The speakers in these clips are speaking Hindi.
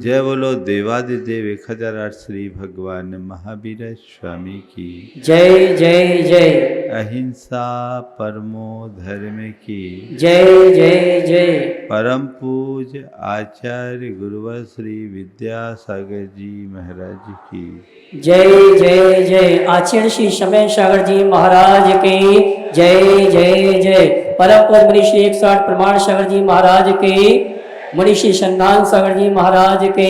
जय बोलो देवादिदेव 1008 श्री भगवान महावीर स्वामी की जय जय जय। अहिंसा परमो धर्म की जय जय जय। परम पूज आचार्य गुरुवर श्री विद्यासागर जी महाराज की जय जय जय। आचार्य श्री समय सागर जी महाराज के जय जय जय। परम पूज मनीषी 108 प्रमाण सागर जी महाराज के, मनीषी सन्नान सागर जी महाराज के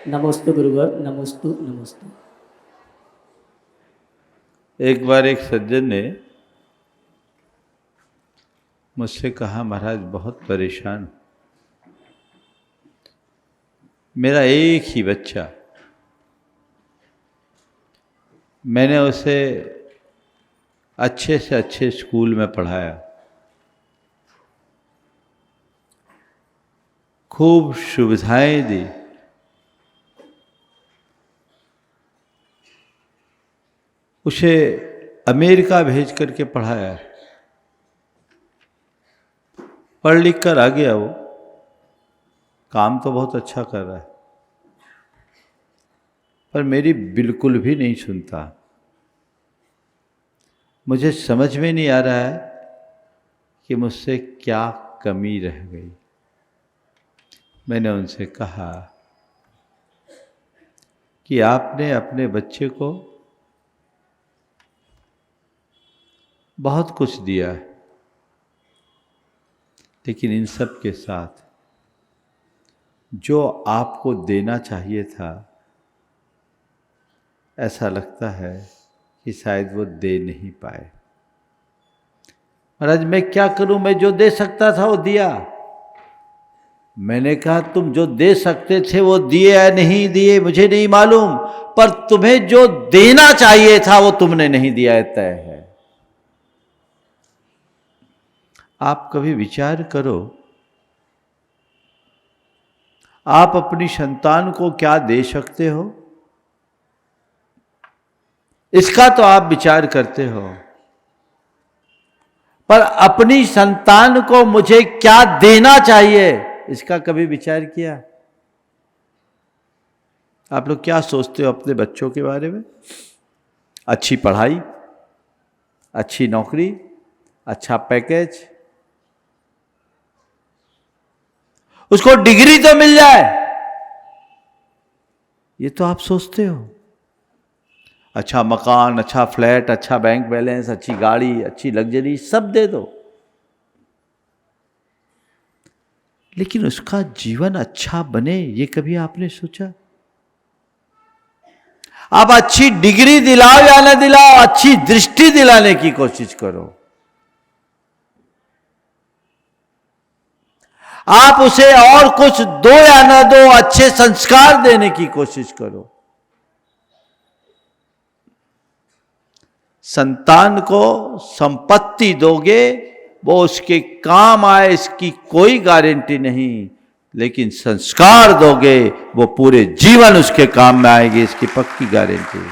नमोस्तु गुरुवर, नमोस्तु नमोस्तु। एक बार एक सज्जन ने मुझसे कहा, महाराज बहुत परेशान, मेरा एक ही बच्चा, मैंने उसे अच्छे से अच्छे स्कूल में पढ़ाया, खूब सुविधाएं दी, उसे अमेरिका भेज करके पढ़ाया, पढ़ लिख कर आ गया, वो काम तो बहुत अच्छा कर रहा है, पर मेरी बिल्कुल भी नहीं सुनता। मुझे समझ में नहीं आ रहा है कि मुझसे क्या कमी रह गई। मैंने उनसे कहा कि आपने अपने बच्चे को बहुत कुछ दिया है, लेकिन इन सब के साथ जो आपको देना चाहिए था, ऐसा लगता है कि शायद वो दे नहीं पाए। महाराज मैं क्या करूं, मैं जो दे सकता था वो दिया। मैंने कहा तुम जो दे सकते थे वो दिए या नहीं दिए मुझे नहीं मालूम, पर तुम्हें जो देना चाहिए था वो तुमने नहीं दिया है, तय है। आप कभी विचार करो, आप अपनी संतान को क्या दे सकते हो, इसका तो आप विचार करते हो, पर अपनी संतान को मुझे क्या देना चाहिए, इसका कभी विचार किया? आप लोग क्या सोचते हो अपने बच्चों के बारे में? अच्छी पढ़ाई, अच्छी नौकरी, अच्छा पैकेज, उसको डिग्री तो मिल जाए, ये तो आप सोचते हो। अच्छा मकान, अच्छा फ्लैट, अच्छा बैंक बैलेंस, अच्छी गाड़ी, अच्छी लग्जरी, सब दे दो, लेकिन उसका जीवन अच्छा बने ये कभी आपने सोचा? आप अच्छी डिग्री दिलाओ या न दिलाओ, अच्छी दृष्टि दिलाने की कोशिश करो। आप उसे और कुछ दो या न दो, अच्छे संस्कार देने की कोशिश करो। संतान को संपत्ति दोगे, वो उसके काम आए इसकी कोई गारंटी नहीं, लेकिन संस्कार दोगे वो पूरे जीवन उसके काम में आएगी, इसकी पक्की गारंटी है।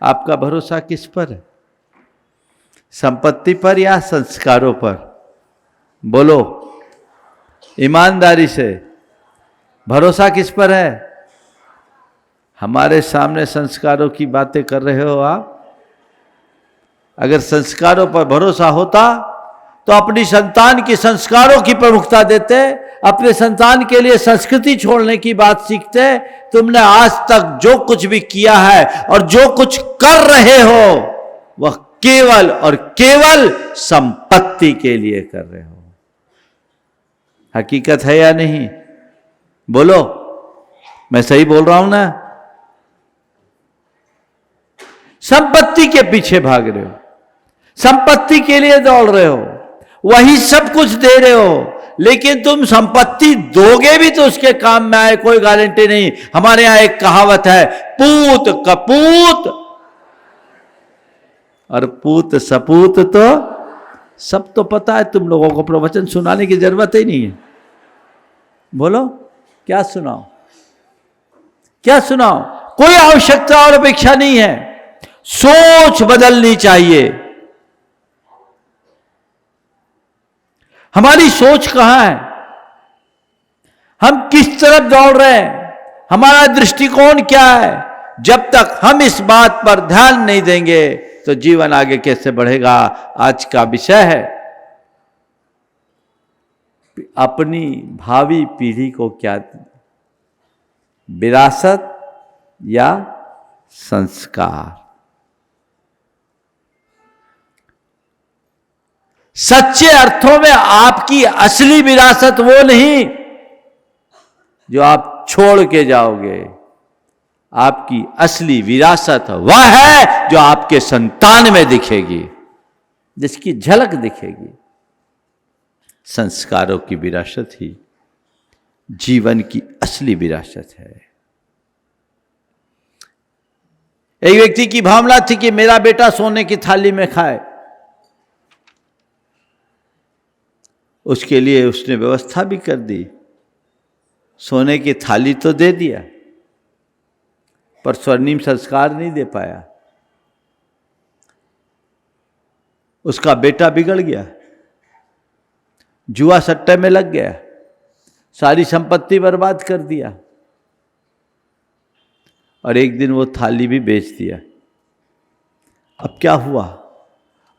आपका भरोसा किस पर है? संपत्ति पर या संस्कारों पर? बोलो ईमानदारी से, भरोसा किस पर है? हमारे सामने संस्कारों की बातें कर रहे हो आप। अगर संस्कारों पर भरोसा होता तो अपनी संतान की संस्कारों की प्रमुखता देते, अपने संतान के लिए संस्कृति छोड़ने की बात सीखते। तुमने आज तक जो कुछ भी किया है और जो कुछ कर रहे हो वह केवल और केवल संपत्ति के लिए कर रहे हो। हकीकत है या नहीं? बोलो, मैं सही बोल रहा हूं ना? संपत्ति के पीछे भाग रहे हो, संपत्ति के लिए दौड़ रहे हो, वही सब कुछ दे रहे हो, लेकिन तुम संपत्ति दोगे भी तो उसके काम में आए, कोई गारंटी नहीं। हमारे यहां एक कहावत है, पूत कपूत और पूत सपूत, तो सब तो पता है तुम लोगों को, प्रवचन सुनाने की जरूरत ही नहीं है। बोलो क्या सुनाओ, क्या सुनाओ? कोई आवश्यकता और अपेक्षा नहीं है। सोच बदलनी चाहिए। हमारी सोच कहां है? हम किस तरफ दौड़ रहे हैं, हमारा दृष्टिकोण क्या है। जब तक हम इस बात पर ध्यान नहीं देंगे तो जीवन आगे कैसे बढ़ेगा। आज का विषय है अपनी भावी पीढ़ी को क्या, विरासत या संस्कार। सच्चे अर्थों में आपकी असली विरासत वो नहीं जो आप छोड़ के जाओगे, आपकी असली विरासत वह है जो आपके संतान में दिखेगी, जिसकी झलक दिखेगी। संस्कारों की विरासत ही जीवन की असली विरासत है। एक व्यक्ति की भावना थी कि मेरा बेटा सोने की थाली में खाए, उसके लिए उसने व्यवस्था भी कर दी, सोने की थाली तो दे दिया, पर स्वर्णिम संस्कार नहीं दे पाया। उसका बेटा बिगड़ गया, जुआ सट्टे में लग गया, सारी संपत्ति बर्बाद कर दिया और एक दिन वो थाली भी बेच दिया। अब क्या हुआ,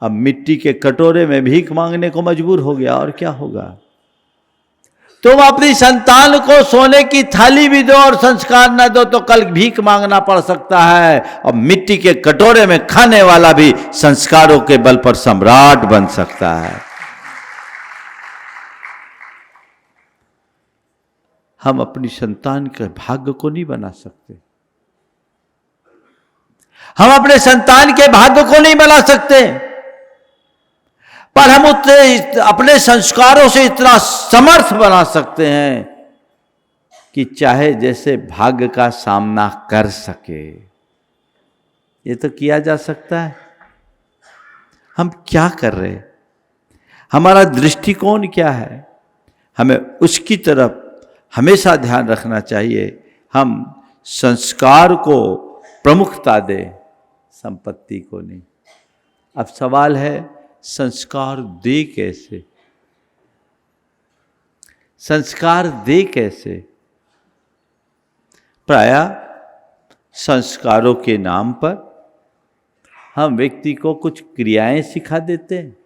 अब मिट्टी के कटोरे में भीख मांगने को मजबूर हो गया। और क्या होगा, तुम अपनी संतान को सोने की थाली भी दो और संस्कार न दो तो कल भीख मांगना पड़ सकता है, और मिट्टी के कटोरे में खाने वाला भी संस्कारों के बल पर सम्राट बन सकता है। हम अपनी संतान के भाग्य को नहीं बना सकते, हम अपने संतान के भाग्य को नहीं बना सकते, पर हम उतने अपने संस्कारों से इतना समर्थ बना सकते हैं कि चाहे जैसे भाग्य का सामना कर सके। ये तो किया जा सकता है। हम क्या कर रहे, हमारा दृष्टिकोण क्या है, हमें उसकी तरफ हमेशा ध्यान रखना चाहिए। हम संस्कार को प्रमुखता दें, संपत्ति को नहीं। अब सवाल है संस्कार दे कैसे, संस्कार दे कैसे। प्रायः संस्कारों के नाम पर हम व्यक्ति को कुछ क्रियाएं सिखा देते हैं,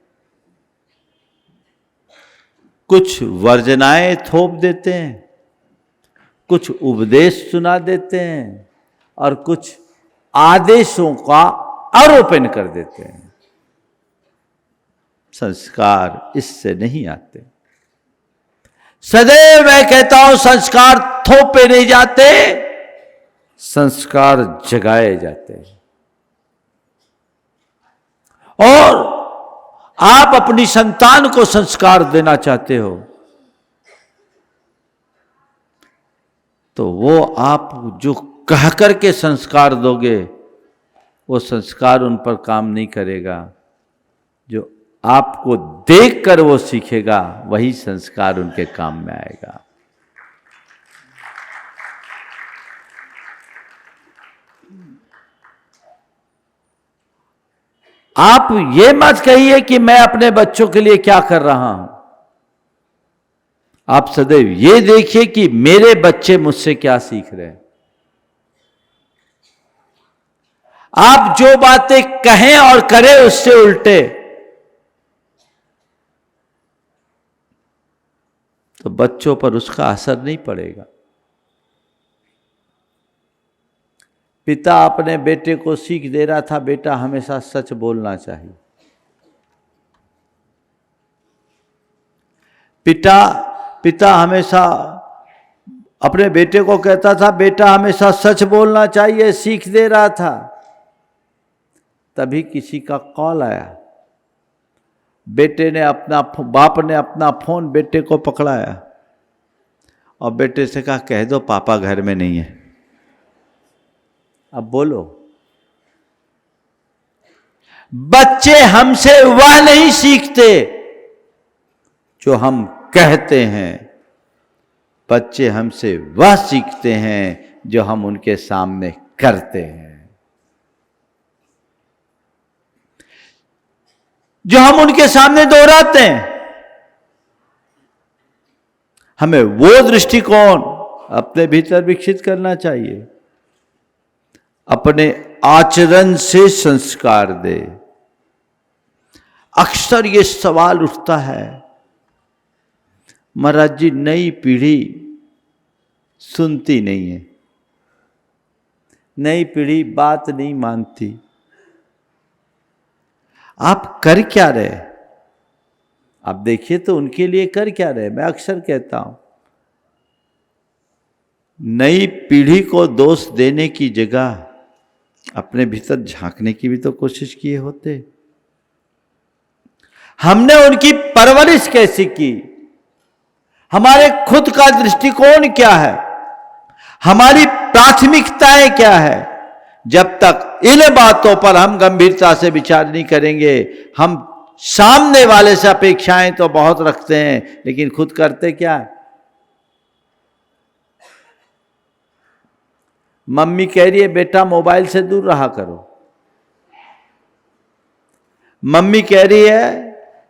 कुछ वर्जनाएं थोप देते हैं, कुछ उपदेश सुना देते हैं और कुछ आदेशों का आरोपण कर देते हैं। संस्कार इससे नहीं आते। सदैव मैं कहता हूं संस्कार थोपे नहीं जाते, संस्कार जगाए जाते हैं। और आप अपनी संतान को संस्कार देना चाहते हो तो वो आप जो कह करके संस्कार दोगे वो संस्कार उन पर काम नहीं करेगा। जो आपको देखकर वो सीखेगा वही संस्कार उनके काम में आएगा। आप ये मत कहिए कि मैं अपने बच्चों के लिए क्या कर रहा हूं। आप सदैव ये देखिए कि मेरे बच्चे मुझसे क्या सीख रहे हैं। आप जो बातें कहें और करें उससे उल्टे तो बच्चों पर उसका असर नहीं पड़ेगा। पिता अपने बेटे को सीख दे रहा था, बेटा हमेशा सच बोलना चाहिए। पिता हमेशा अपने बेटे को कहता था बेटा हमेशा सच बोलना चाहिए, सीख दे रहा था। तभी किसी का कॉल आया, बाप ने अपना फोन बेटे को पकड़ाया और बेटे से कहा कह दो पापा घर में नहीं है। अब बोलो, बच्चे हमसे वह नहीं सीखते जो हम कहते हैं, बच्चे हमसे वह सीखते हैं जो हम उनके सामने करते हैं, जो हम उनके सामने दोहराते हैं। हमें वो दृष्टिकोण अपने भीतर विकसित करना चाहिए। अपने आचरण से संस्कार दे। अक्सर ये सवाल उठता है, महाराज जी नई पीढ़ी सुनती नहीं है, नई पीढ़ी बात नहीं मानती, आप कर क्या रहे? आप देखिए तो उनके लिए कर क्या रहे? मैं अक्सर कहता हूं, नई पीढ़ी को दोष देने की जगह अपने भीतर झांकने की भी तो कोशिश किए होते। हमने उनकी परवरिश कैसी की, हमारे खुद का दृष्टिकोण क्या है, हमारी प्राथमिकताएं क्या है, जब तक इन बातों पर हम गंभीरता से विचार नहीं करेंगे, हम सामने वाले से अपेक्षाएं तो बहुत रखते हैं, लेकिन खुद करते क्या है? मम्मी कह रही है बेटा मोबाइल से दूर रहा करो, मम्मी कह रही है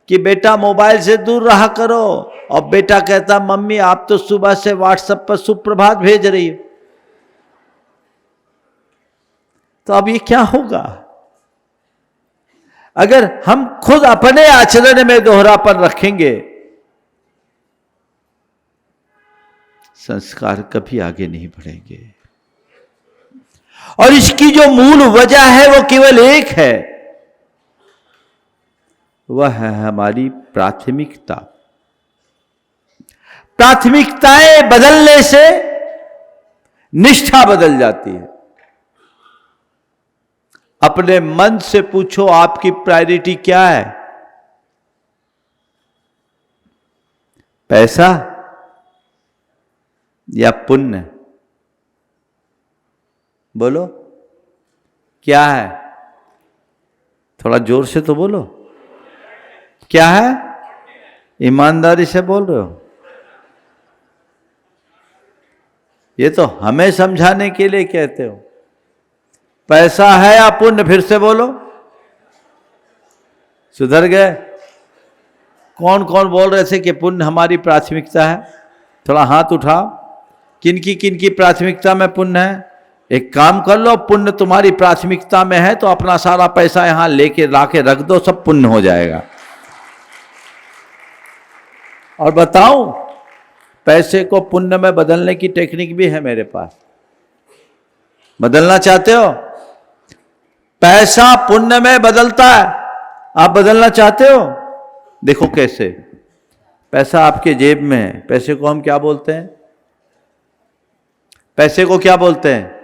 कि बेटा मोबाइल से दूर रहा करो, और बेटा कहता मम्मी आप तो सुबह से व्हाट्सएप पर सुप्रभात भेज रही हो। तो अब ये क्या होगा? अगर हम खुद अपने आचरण में दोहरापन रखेंगे, संस्कार कभी आगे नहीं बढ़ेंगे। और इसकी जो मूल वजह है वो केवल एक है, वह है हमारी प्राथमिकता। प्राथमिकताएं बदलने से निष्ठा बदल जाती है। अपने मन से पूछो आपकी प्रायोरिटी क्या है? पैसा या पुण्य? बोलो क्या है? थोड़ा जोर से तो बोलो, क्या है? ईमानदारी से बोल रहे हो? ये तो हमें समझाने के लिए कहते हो। पैसा है या पुण्य? फिर से बोलो। सुधर गए? कौन कौन बोल रहे थे कि पुण्य हमारी प्राथमिकता है? थोड़ा हाथ उठाओ। किनकी प्राथमिकता में पुण्य है? एक काम कर लो, पुण्य तुम्हारी प्राथमिकता में है तो अपना सारा पैसा यहां लेके लाके रख दो, सब पुण्य हो जाएगा। और बताऊं, पैसे को पुण्य में बदलने की टेक्निक भी है मेरे पास। बदलना चाहते हो? पैसा पुण्य में बदलता है। आप बदलना चाहते हो? देखो कैसे। पैसा आपके जेब में है। पैसे को हम क्या बोलते हैं? पैसे को क्या बोलते हैं?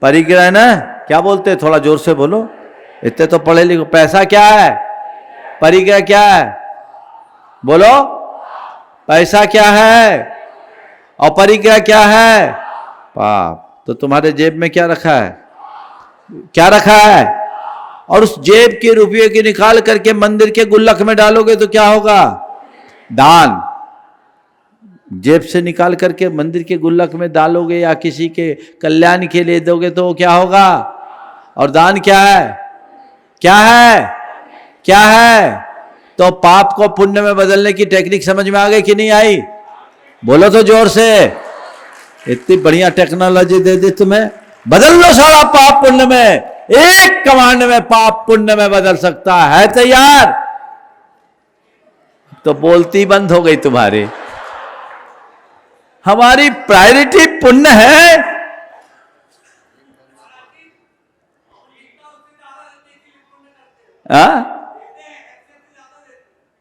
परिग्रह ना? क्या बोलते हैं? थोड़ा जोर से बोलो, इतने तो पढ़े लिखो। पैसा क्या है? परिग्रह क्या है? बोलो। पैसा क्या है और परिग्रह क्या है? पाप। तो तुम्हारे जेब में क्या रखा है? क्या रखा है? और उस जेब के रुपये की निकाल करके मंदिर के गुल्लक में डालोगे तो क्या होगा? दान। जेब से निकाल करके मंदिर के गुल्लक में डालोगे या किसी के कल्याण के लिए दोगे तो क्या होगा? और दान क्या है? क्या है? क्या है? तो पाप को पुण्य में बदलने की टेक्निक समझ में आ गई कि नहीं आई? बोलो तो जोर से। इतनी बढ़िया टेक्नोलॉजी दे दी तुम्हें, बदल लो सारा पाप पुण्य में। एक कमांड में पाप पुण्य में बदल सकता है। तैयार? तो बोलती बंद हो गई तुम्हारी। हमारी प्रायोरिटी पुण्य है।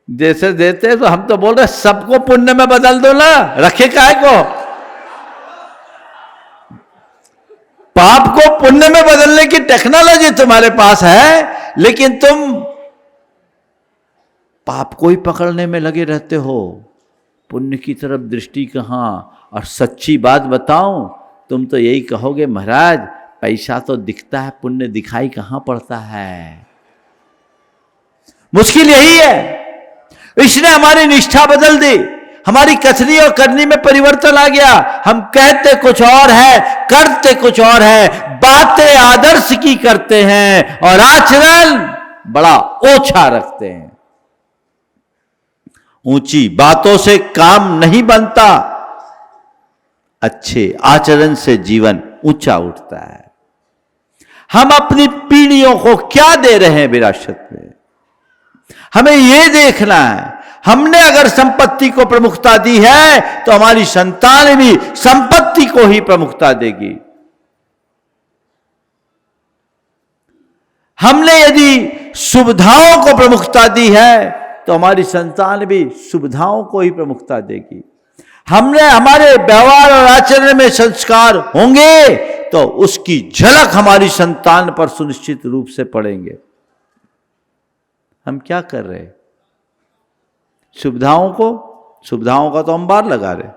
जैसे देते तो हम तो बोल रहे सबको पुण्य में बदल दो ना, रखे काहे को? पाप को पुण्य में बदलने की टेक्नोलॉजी तुम्हारे पास है, लेकिन तुम पाप को ही पकड़ने में लगे रहते हो। पुण्य की तरफ दृष्टि कहां? और सच्ची बात बताऊं, तुम तो यही कहोगे महाराज पैसा तो दिखता है, पुण्य दिखाई कहां पड़ता है। मुश्किल यही है। इसने हमारी निष्ठा बदल दी, हमारी कथनी और करनी में परिवर्तन आ गया। हम कहते कुछ और है, करते कुछ और है। बातें आदर्श की करते हैं और आचरण बड़ा ओछा रखते हैं। ऊंची बातों से काम नहीं बनता, अच्छे आचरण से जीवन ऊंचा उठता है। हम अपनी पीढ़ियों को क्या दे रहे हैं विरासत में, हमें यह देखना है। हमने अगर संपत्ति को प्रमुखता दी है तो हमारी संतान भी संपत्ति को ही प्रमुखता देगी। हमने यदि सुविधाओं को प्रमुखता दी है तो हमारी संतान भी सुविधाओं को ही प्रमुखता देगी। हमने हमारे व्यवहार और आचरण में संस्कार होंगे तो उसकी झलक हमारी संतान पर सुनिश्चित रूप से पड़ेंगे। हम क्या कर रहे हैं? सुविधाओं का तो हम बार लगा रहे,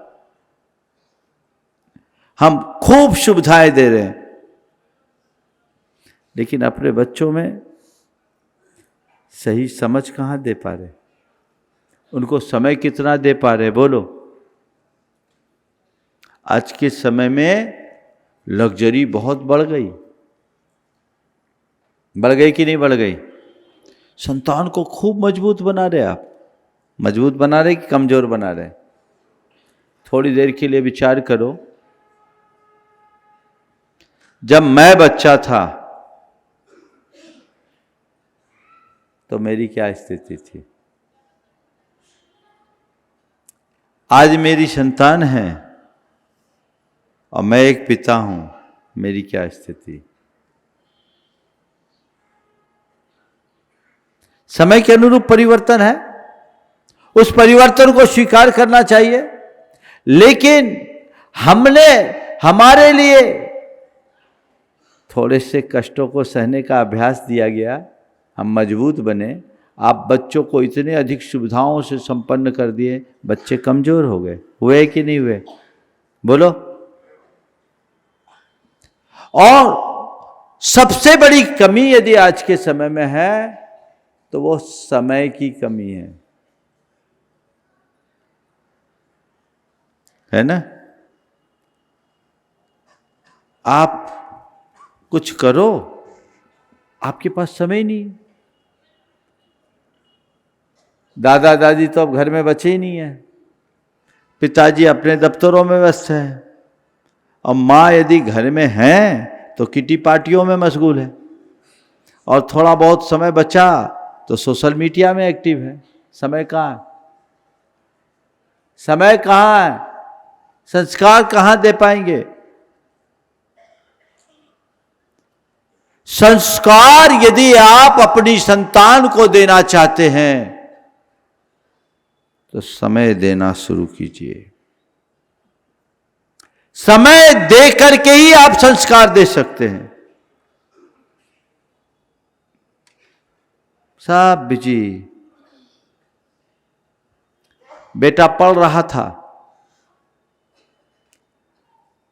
हम खूब सुविधाएं दे रहे हैं, लेकिन अपने बच्चों में सही समझ कहां दे पा रहे, उनको समय कितना दे पा रहे? बोलो। आज के समय में लग्जरी बहुत बढ़ गई कि नहीं बढ़ गई? संतान को खूब मजबूत बना रहे आप। मजबूत बना रहे कि कमजोर बना रहे? थोड़ी देर के लिए विचार करो, जब मैं बच्चा था तो मेरी क्या स्थिति थी, आज मेरी संतान है और मैं एक पिता हूं, मेरी क्या स्थिति? समय के अनुरूप परिवर्तन है, उस परिवर्तन को स्वीकार करना चाहिए। लेकिन हमने हमारे लिए थोड़े से कष्टों को सहने का अभ्यास दिया गया, हम मजबूत बने। आप बच्चों को इतने अधिक सुविधाओं से संपन्न कर दिए, बच्चे कमजोर हो गए। हुए कि नहीं हुए? बोलो। और सबसे बड़ी कमी यदि आज के समय में है तो वो समय की कमी है ना? आप कुछ करो, आपके पास समय नहीं। दादा दादी तो अब घर में बचे ही नहीं है, पिताजी अपने दफ्तरों में व्यस्त है, और माँ यदि घर में है तो किटी पार्टियों में मशगूल है, और थोड़ा बहुत समय बचा तो सोशल मीडिया में एक्टिव है। समय कहाँ है? समय कहाँ है? संस्कार कहाँ दे पाएंगे? संस्कार यदि आप अपनी संतान को देना चाहते हैं तो समय देना शुरू कीजिए। समय दे करके ही आप संस्कार दे सकते हैं। सब बिजी। बेटा पढ़ रहा था,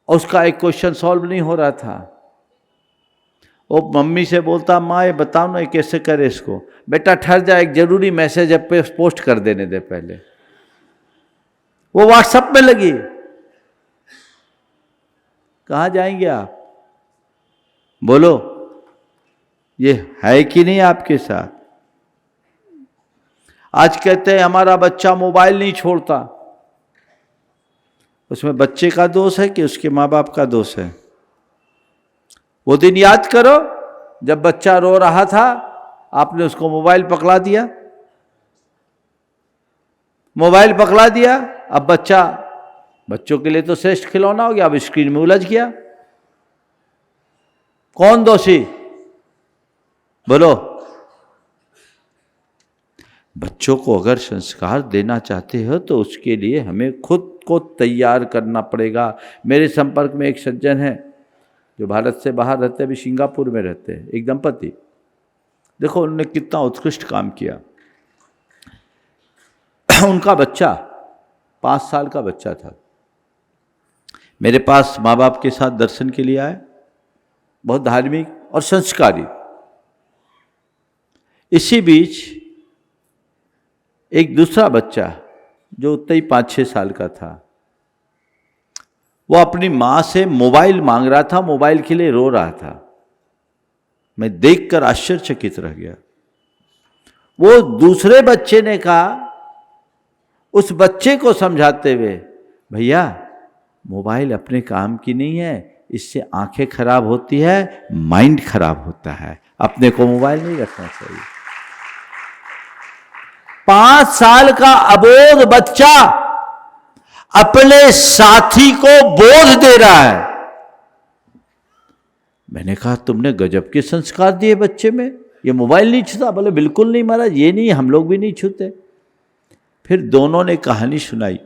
उसका एक क्वेश्चन सॉल्व नहीं हो रहा था, वो मम्मी से बोलता, माँ ये बताओ ना ये कैसे करे इसको। बेटा ठहर जा, एक जरूरी मैसेज है पे पोस्ट कर देने दे पहले। वो व्हाट्सएप में लगी। कहाँ जाएंगे आप? बोलो, ये है कि नहीं आपके साथ? आज कहते हैं हमारा बच्चा मोबाइल नहीं छोड़ता। उसमें बच्चे का दोष है कि उसके माँ बाप का दोष है? वो दिन याद करो जब बच्चा रो रहा था, आपने उसको मोबाइल पकड़ा दिया। मोबाइल पकड़ा दिया, अब बच्चों के लिए तो श्रेष्ठ खिलौना हो गया, अब स्क्रीन में उलझ गया। कौन दोषी? बोलो। बच्चों को अगर संस्कार देना चाहते हो तो उसके लिए हमें खुद को तैयार करना पड़ेगा। मेरे संपर्क में एक सज्जन है जो भारत से बाहर रहते, अभी सिंगापुर में रहते हैं, एक दंपति। देखो उन्होंने कितना उत्कृष्ट काम किया। उनका बच्चा 5 साल का बच्चा था, मेरे पास माँ बाप के साथ दर्शन के लिए आए, बहुत धार्मिक और संस्कारी। इसी बीच एक दूसरा बच्चा जो उतना ही 5-6 साल का था, वो अपनी माँ से मोबाइल मांग रहा था, मोबाइल के लिए रो रहा था। मैं देखकर आश्चर्यचकित रह गया। वो दूसरे बच्चे ने कहा, उस बच्चे को समझाते हुए, भैया मोबाइल अपने काम की नहीं है, इससे आंखें खराब होती है, माइंड खराब होता है, अपने को मोबाइल नहीं रखना चाहिए। 5 साल का अबोध बच्चा अपने साथी को बोध दे रहा है। मैंने कहा तुमने गजब के संस्कार दिए बच्चे में, ये मोबाइल नहीं छूता? बोले बिल्कुल नहीं महाराज, ये नहीं, हम लोग भी नहीं छूते। फिर दोनों ने कहानी सुनाई।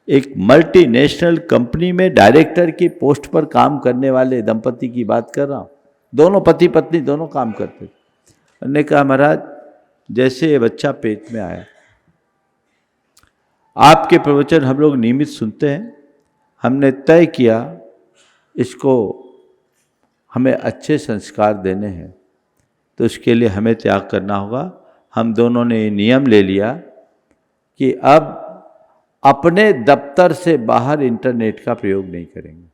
एक मल्टीनेशनल कंपनी में डायरेक्टर की पोस्ट पर काम करने वाले दंपति की बात कर रहा हूँ। दोनों पति पत्नी दोनों काम करते थे। उन्होंने कहा महाराज जैसे ये बच्चा पेट में आया, आपके प्रवचन हम लोग नियमित सुनते हैं, हमने तय किया इसको हमें अच्छे संस्कार देने हैं, तो उसके लिए हमें त्याग करना होगा। हम दोनों ने ये नियम ले लिया कि अब अपने दफ्तर से बाहर इंटरनेट का प्रयोग नहीं करेंगे।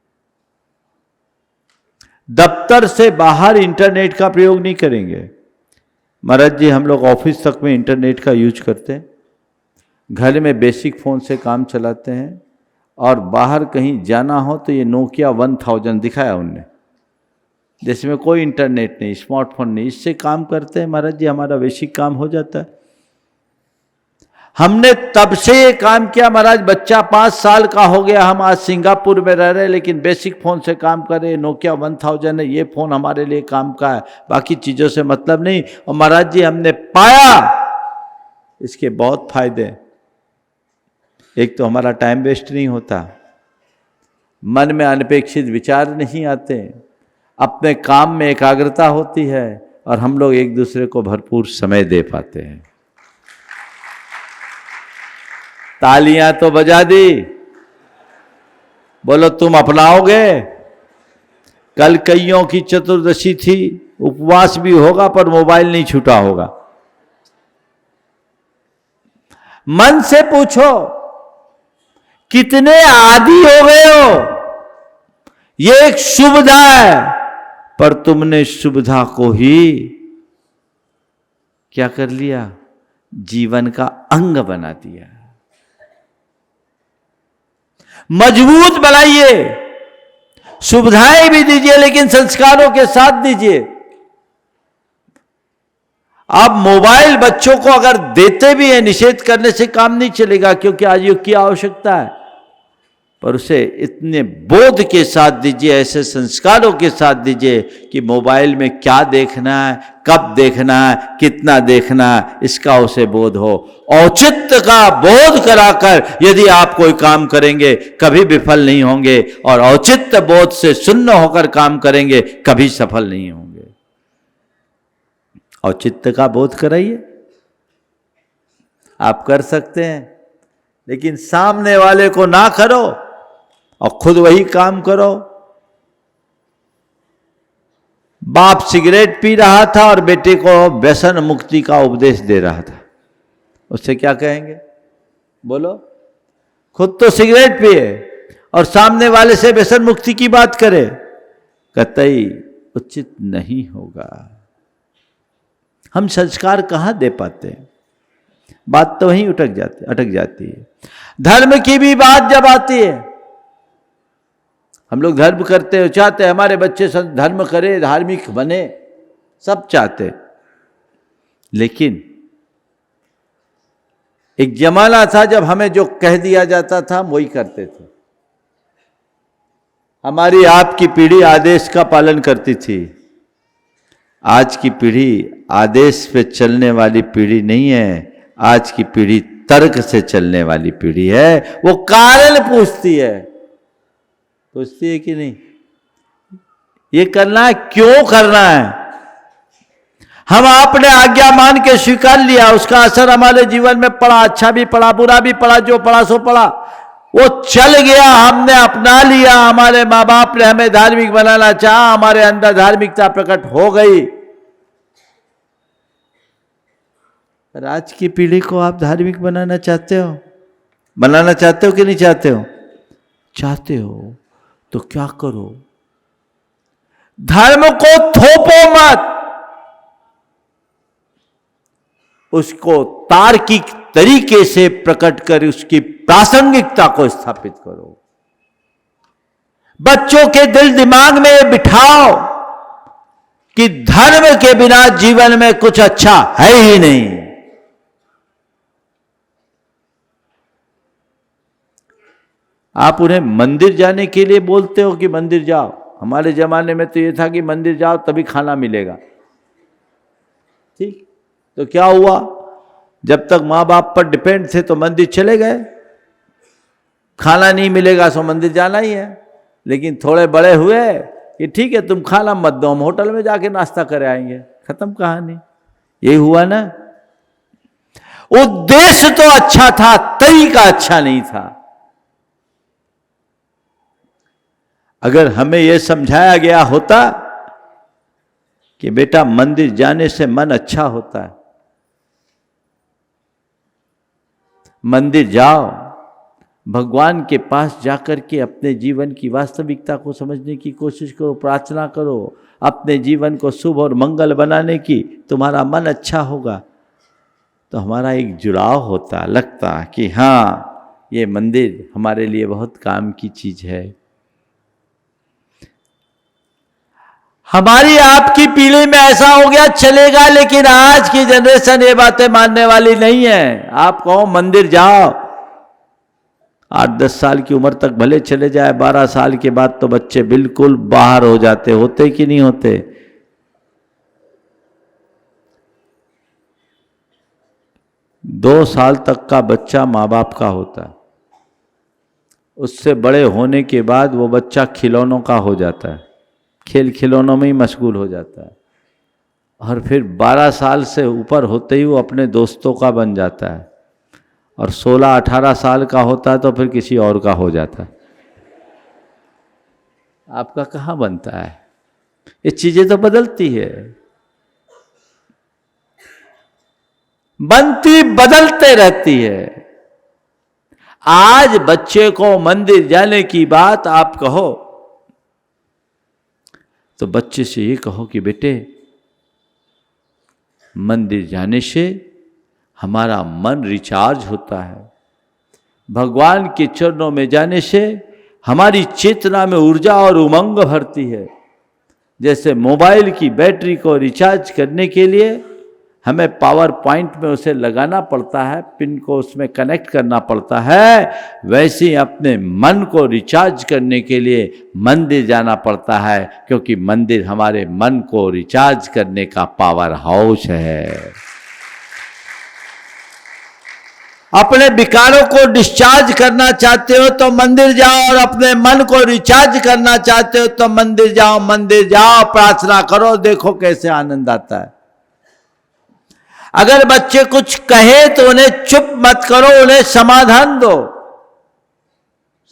दफ्तर से बाहर इंटरनेट का प्रयोग नहीं करेंगे। महाराज जी हम लोग ऑफिस तक में इंटरनेट का यूज करते हैं, घर में बेसिक फ़ोन से काम चलाते हैं, और बाहर कहीं जाना हो तो ये नोकिया 1000 दिखाया उनने, जिसमें कोई इंटरनेट नहीं, स्मार्टफोन नहीं, इससे काम करते हैं। महाराज जी हमारा बेसिक काम हो जाता है। हमने तब से ये काम किया महाराज, बच्चा 5 साल का हो गया, हम आज सिंगापुर में रह रहे, लेकिन बेसिक फ़ोन से काम कर रहे। नोकिया 1000 है, ये फ़ोन हमारे लिए काम का है, बाकी चीज़ों से मतलब नहीं। और महाराज जी हमने पाया इसके बहुत फायदे। एक तो हमारा टाइम वेस्ट नहीं होता, मन में अनपेक्षित विचार नहीं आते, अपने काम में एकाग्रता होती है, और हम लोग एक दूसरे को भरपूर समय दे पाते हैं। तालियां तो बजा दी, बोलो तुम अपनाओगे? कल कईयों की चतुर्दशी थी, उपवास भी होगा पर मोबाइल नहीं छूटा होगा। मन से पूछो कितने आदी हो गए हो? ये एक सुविधा है, पर तुमने सुविधा को ही क्या कर लिया? जीवन का अंग बना दिया। मजबूत बनाइए, सुविधाएं भी दीजिए, लेकिन संस्कारों के साथ दीजिए। आप मोबाइल बच्चों को अगर देते भी हैं, निषेध करने से काम नहीं चलेगा, क्योंकि आज युग की आवश्यकता है, पर उसे इतने बोध के साथ दीजिए, ऐसे संस्कारों के साथ दीजिए कि मोबाइल में क्या देखना है, कब देखना है, कितना देखना है, इसका उसे बोध हो। औचित्य का बोध कराकर यदि आप कोई काम करेंगे कभी विफल नहीं होंगे, और औचित्य बोध से शून्य होकर काम करेंगे कभी सफल नहीं होंगे। औचित्य का बोध कराइए, आप कर सकते हैं, लेकिन सामने वाले को ना करो और खुद वही काम करो। बाप सिगरेट पी रहा था और बेटे को व्यसन मुक्ति का उपदेश दे रहा था, उससे क्या कहेंगे? बोलो। खुद तो सिगरेट पिए और सामने वाले से व्यसन मुक्ति की बात करे, कतई उचित नहीं होगा। हम संस्कार कहाँ दे पाते हैं? बात तो वहीं अटक जाती है। धर्म की भी बात जब आती है, हम लोग धर्म करते हो, चाहते हैं हमारे बच्चे धर्म करे, धार्मिक बने, सब चाहते, लेकिन एक जमाना था जब हमें जो कह दिया जाता था हम वही करते थे। हमारी आपकी पीढ़ी आदेश का पालन करती थी। आज की पीढ़ी आदेश पे चलने वाली पीढ़ी नहीं है, आज की पीढ़ी तर्क से चलने वाली पीढ़ी है। वो कारण पूछती है कि नहीं, ये करना है, क्यों करना है? हम आपने आज्ञा मान के स्वीकार लिया, उसका असर हमारे जीवन में पड़ा, अच्छा भी पड़ा, बुरा भी पड़ा, जो पड़ा सो पड़ा, वो चल गया, हमने अपना लिया। हमारे माँ बाप ने हमें धार्मिक बनाना चाहा, हमारे अंदर धार्मिकता प्रकट हो गई। पर आज की पीढ़ी को आप धार्मिक बनाना चाहते हो? बनाना चाहते हो कि नहीं चाहते हो? चाहते हो तो क्या करो? धर्म को थोपो मत, उसको तार्किक तरीके से प्रकट कर उसकी प्रासंगिकता को स्थापित करो। बच्चों के दिल दिमाग में बिठाओ कि धर्म के बिना जीवन में कुछ अच्छा है ही नहीं। आप उन्हें मंदिर जाने के लिए बोलते हो कि मंदिर जाओ। हमारे जमाने में तो ये था कि मंदिर जाओ तभी खाना मिलेगा। ठीक, तो क्या हुआ, जब तक माँ बाप पर डिपेंड थे तो मंदिर चले गए, खाना नहीं मिलेगा सो मंदिर जाना ही है। लेकिन थोड़े बड़े हुए कि ठीक है तुम खाना मत दो, हम होटल में जाके नाश्ता कर आएंगे, खत्म कहानी। यही हुआ ना। उद्देश्य तो अच्छा था, तरीका अच्छा नहीं था। अगर हमें यह समझाया गया होता कि बेटा मंदिर जाने से मन अच्छा होता है, मंदिर जाओ, भगवान के पास जाकर के अपने जीवन की वास्तविकता को समझने की कोशिश करो, प्रार्थना करो, अपने जीवन को शुभ और मंगल बनाने की, तुम्हारा मन अच्छा होगा। तो हमारा एक जुड़ाव होता, लगता कि हाँ ये मंदिर हमारे लिए बहुत काम की चीज है। हमारी आपकी पीढ़ी में ऐसा हो गया चलेगा, लेकिन आज की जनरेशन ये बातें मानने वाली नहीं है। आप कहो मंदिर जाओ, 8-10 साल की उम्र तक भले चले जाए, 12 साल के बाद तो बच्चे बिल्कुल बाहर हो जाते, होते कि नहीं होते। दो साल तक का बच्चा माँ बाप का होता है, उससे बड़े होने के बाद वो बच्चा खिलौनों का हो जाता है, खेल खिलौनों में ही मशगूल हो जाता है। और फिर 12 साल से ऊपर होते ही वो अपने दोस्तों का बन जाता है, और 16-18 साल का होता है तो फिर किसी और का हो जाता है। आपका कहाँ बनता है? ये चीजें तो बदलती है, बनती बदलते रहती है। आज बच्चे को मंदिर जाने की बात आप कहो तो बच्चे से ये कहो कि बेटे मंदिर जाने से हमारा मन रिचार्ज होता है, भगवान के चरणों में जाने से हमारी चेतना में ऊर्जा और उमंग भरती है। जैसे मोबाइल की बैटरी को रिचार्ज करने के लिए हमें पावर पॉइंट में उसे लगाना पड़ता है, पिन को उसमें कनेक्ट करना पड़ता है, वैसे ही अपने मन को रिचार्ज करने के लिए मंदिर जाना पड़ता है, क्योंकि मंदिर हमारे मन को रिचार्ज करने का पावर हाउस है। अपने विकारों को डिस्चार्ज करना चाहते हो तो मंदिर जाओ, और अपने मन को रिचार्ज करना चाहते हो तो मंदिर जाओ। मंदिर जाओ, प्रार्थना करो, देखो कैसे आनंद आता है। अगर बच्चे कुछ कहे तो उन्हें चुप मत करो, उन्हें समाधान दो,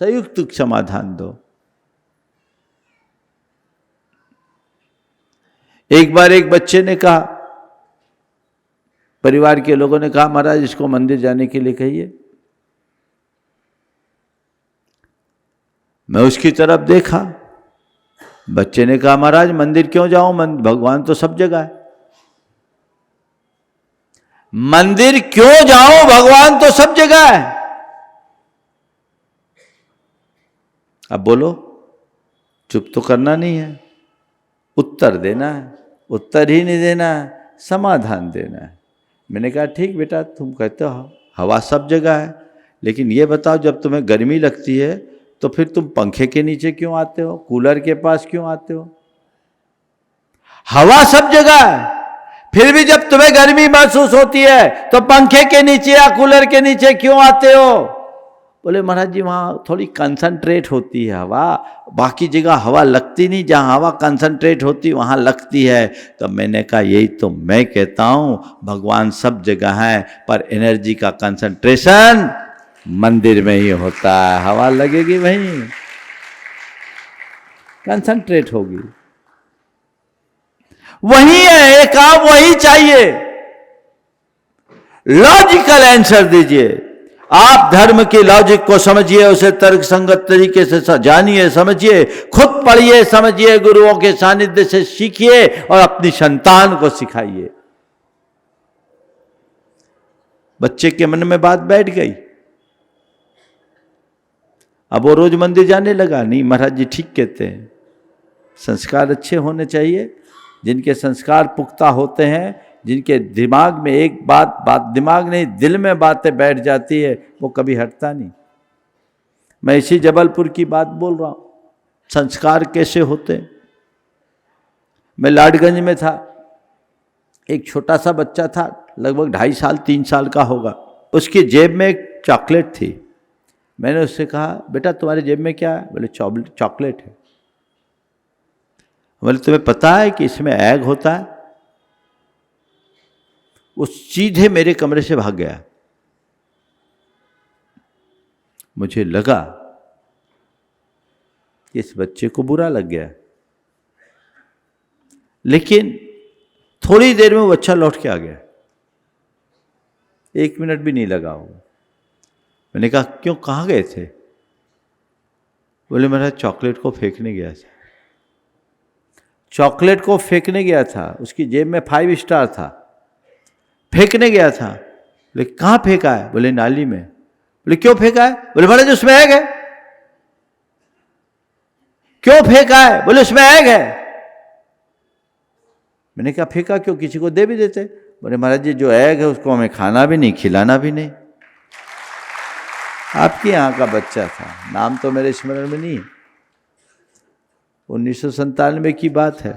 संयुक्त समाधान दो। एक बार एक बच्चे ने कहा, परिवार के लोगों ने कहा महाराज इसको मंदिर जाने के लिए कहिए। मैं उसकी तरफ देखा, बच्चे ने कहा महाराज मंदिर क्यों जाऊं, भगवान तो सब जगह है। मंदिर क्यों जाऊं, भगवान तो सब जगह है। अब बोलो, चुप तो करना नहीं है, उत्तर देना है। उत्तर ही नहीं देना है, समाधान देना है। मैंने कहा ठीक बेटा, तुम कहते हो हवा सब जगह है, लेकिन ये बताओ जब तुम्हें गर्मी लगती है तो फिर तुम पंखे के नीचे क्यों आते हो, कूलर के पास क्यों आते हो? हवा सब जगह है, फिर भी जब तुम्हें गर्मी महसूस होती है तो पंखे के नीचे या कूलर के नीचे क्यों आते हो? बोले महाराज जी वहाँ थोड़ी कंसंट्रेट होती है हवा, बाकी जगह हवा लगती नहीं, जहाँ हवा कंसंट्रेट होती वहाँ लगती है। तो मैंने कहा यही तो मैं कहता हूँ, भगवान सब जगह है पर एनर्जी का कंसंट्रेशन मंदिर में ही होता है। हवा लगेगी वहीं, कंसंट्रेट होगी, वही है, एक काम वही चाहिए। लॉजिकल आंसर दीजिए। आप धर्म की लॉजिक को समझिए, उसे तर्क संगत तरीके से जानिए, समझिए, खुद पढ़िए, समझिए, गुरुओं के सानिध्य से सीखिए और अपनी संतान को सिखाइए। बच्चे के मन में बात बैठ गई। अब वो रोज मंदिर जाने लगा। नहीं, महाराज जी ठीक कहते हैं, संस्कार अच्छे होने चाहिए। जिनके संस्कार पुख्ता होते हैं, जिनके दिमाग में एक बात दिमाग नहीं दिल में बातें बैठ जाती है, वो कभी हटता नहीं। मैं इसी जबलपुर की बात बोल रहा हूं, संस्कार कैसे होते हैं। मैं लाडगंज में था, एक छोटा सा बच्चा था, लगभग 2.5 साल 3 साल का होगा। उसकी जेब में एक चॉकलेट थी। मैंने उससे कहा, बेटा तुम्हारी जेब में क्या है? बोले चॉकलेट है। बोले तुम्हें पता है कि इसमें एग होता है? वो सीधे मेरे कमरे से भाग गया। मुझे लगा कि इस बच्चे को बुरा लग गया, लेकिन थोड़ी देर में वो बच्चा लौट के आ गया। 1 मिनट भी नहीं लगा होगा। मैंने कहा क्यों, कहाँ गए थे? बोले महाराज चॉकलेट को फेंकने गया था। चॉकलेट को फेंकने गया था, उसकी जेब में 5 स्टार था, फेंकने गया था। बोले कहाँ फेंका है? बोले नाली में। बोले क्यों फेंका है? बोले महाराज उसमें एग है। क्यों फेंका है? बोले उसमें एग है। मैंने कहा फेंका क्यों, किसी को दे भी देते। बोले महाराज जी जो एग है उसको हमें खाना भी नहीं, खिलाना भी नहीं। आपके यहाँ का बच्चा था, नाम तो मेरे स्मरण में नहीं है, 1997 की बात है।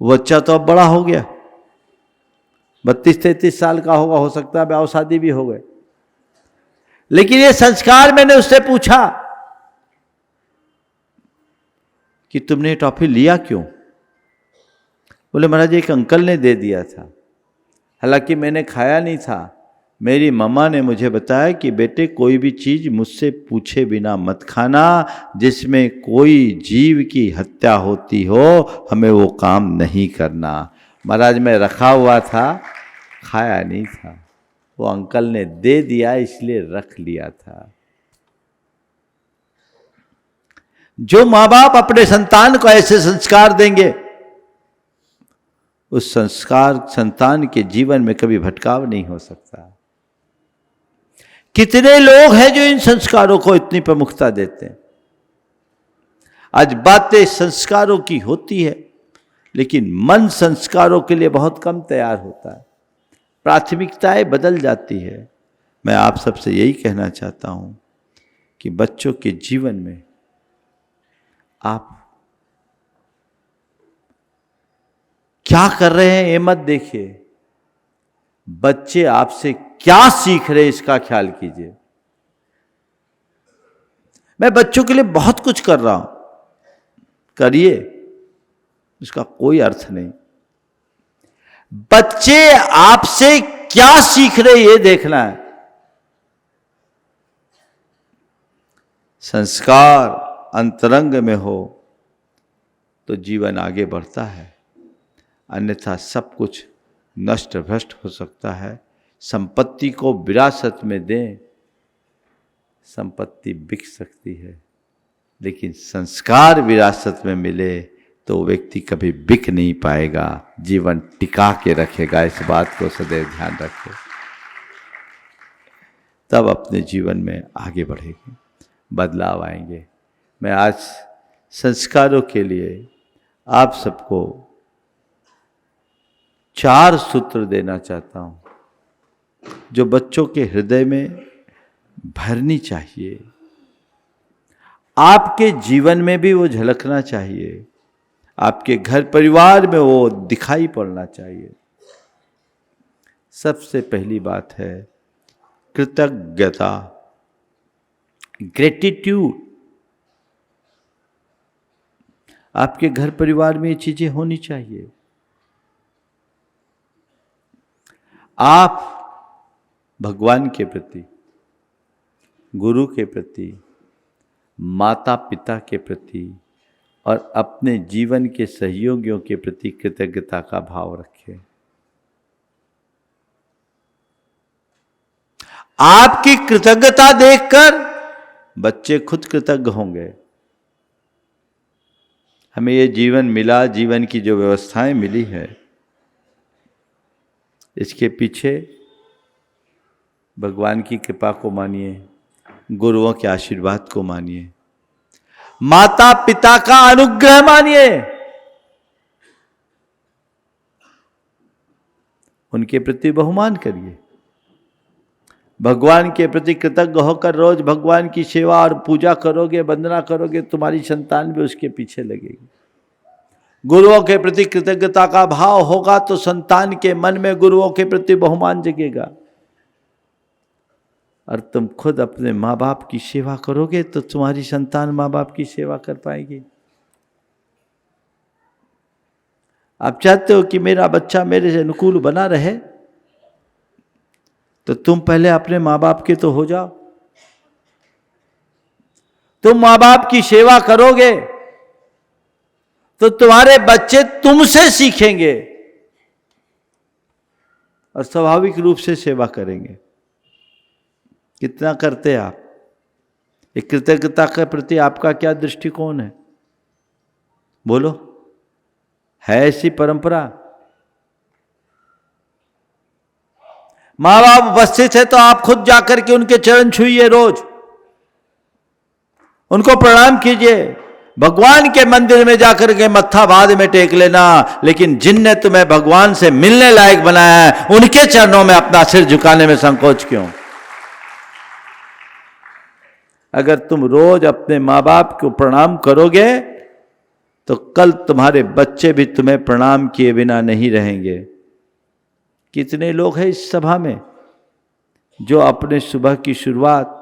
वो बच्चा तो अब बड़ा हो गया, 32-33 साल का होगा, हो सकता है ब्याह शादी भी हो गए। लेकिन ये संस्कार, मैंने उससे पूछा कि तुमने टॉफी लिया क्यों? बोले महाराज एक अंकल ने दे दिया था, हालांकि मैंने खाया नहीं था। मेरी मम्मा ने मुझे बताया कि बेटे कोई भी चीज़ मुझसे पूछे बिना मत खाना, जिसमें कोई जीव की हत्या होती हो हमें वो काम नहीं करना। महाराज मैं रखा हुआ था, खाया नहीं था, वो अंकल ने दे दिया इसलिए रख लिया था। जो माँ बाप अपने संतान को ऐसे संस्कार देंगे, उस संस्कार संतान के जीवन में कभी भटकाव नहीं हो सकता। कितने लोग हैं जो इन संस्कारों को इतनी प्रमुखता देते हैं। आज बातें संस्कारों की होती है, लेकिन मन संस्कारों के लिए बहुत कम तैयार होता है। प्राथमिकताएं बदल जाती है। मैं आप सबसे यही कहना चाहता हूं कि बच्चों के जीवन में आप क्या कर रहे हैं ये मत देखिए, बच्चे आपसे क्या सीख रहे हैं इसका ख्याल कीजिए। मैं बच्चों के लिए बहुत कुछ कर रहा हूं, करिए, इसका कोई अर्थ नहीं। बच्चे आपसे क्या सीख रहे ये देखना है। संस्कार अंतरंग में हो तो जीवन आगे बढ़ता है, अन्यथा सब कुछ नष्ट भ्रष्ट हो सकता है। संपत्ति को विरासत में दें, संपत्ति बिक सकती है, लेकिन संस्कार विरासत में मिले तो व्यक्ति कभी बिक नहीं पाएगा, जीवन टिका के रखेगा। इस बात को सदैव ध्यान रखें, तब अपने जीवन में आगे बढ़ेंगे, बदलाव आएंगे। मैं आज संस्कारों के लिए आप सबको 4 सूत्र देना चाहता हूं, जो बच्चों के हृदय में भरनी चाहिए, आपके जीवन में भी वो झलकना चाहिए, आपके घर परिवार में वो दिखाई पड़ना चाहिए। सबसे पहली बात है कृतज्ञता, ग्रेटिट्यूड। आपके घर परिवार में ये चीजें होनी चाहिए। आप भगवान के प्रति, गुरु के प्रति, माता पिता के प्रति और अपने जीवन के सहयोगियों के प्रति कृतज्ञता का भाव रखें। आपकी कृतज्ञता देखकर बच्चे खुद कृतज्ञ होंगे। हमें ये जीवन मिला, जीवन की जो व्यवस्थाएं मिली है, इसके पीछे भगवान की कृपा को मानिए, गुरुओं के आशीर्वाद को मानिए, माता पिता का अनुग्रह मानिए, उनके प्रति बहुमान करिए, भगवान के प्रति कृतज्ञ होकर रोज भगवान की सेवा और पूजा करोगे, वंदना करोगे, तुम्हारी संतान भी उसके पीछे लगेगी। गुरुओं के प्रति कृतज्ञता का भाव होगा तो संतान के मन में गुरुओं के प्रति बहुमान जगेगा, और तुम खुद अपने माँ बाप की सेवा करोगे तो तुम्हारी संतान माँ बाप की सेवा कर पाएगी। आप चाहते हो कि मेरा बच्चा मेरे से अनुकूल बना रहे, तो तुम पहले अपने माँ बाप के तो हो जाओ। तुम माँ बाप की सेवा करोगे तो तुम्हारे बच्चे तुमसे सीखेंगे और स्वाभाविक रूप से सेवा करेंगे। कितना करते आप? एक कृतज्ञता के प्रति आपका क्या दृष्टिकोण है? बोलो, है ऐसी परंपरा? माँ बाप उपस्थित है तो आप खुद जाकर के उनके चरण छुइए, रोज उनको प्रणाम कीजिए। भगवान के मंदिर में जाकर के मत्था बाद में टेक लेना, लेकिन जिनने तुम्हें भगवान से मिलने लायक बनाया है उनके चरणों में अपना सिर झुकाने में संकोच क्यों? अगर तुम रोज अपने माँ बाप को प्रणाम करोगे तो कल तुम्हारे बच्चे भी तुम्हें प्रणाम किए बिना नहीं रहेंगे। कितने लोग हैं इस सभा में जो अपने सुबह की शुरुआत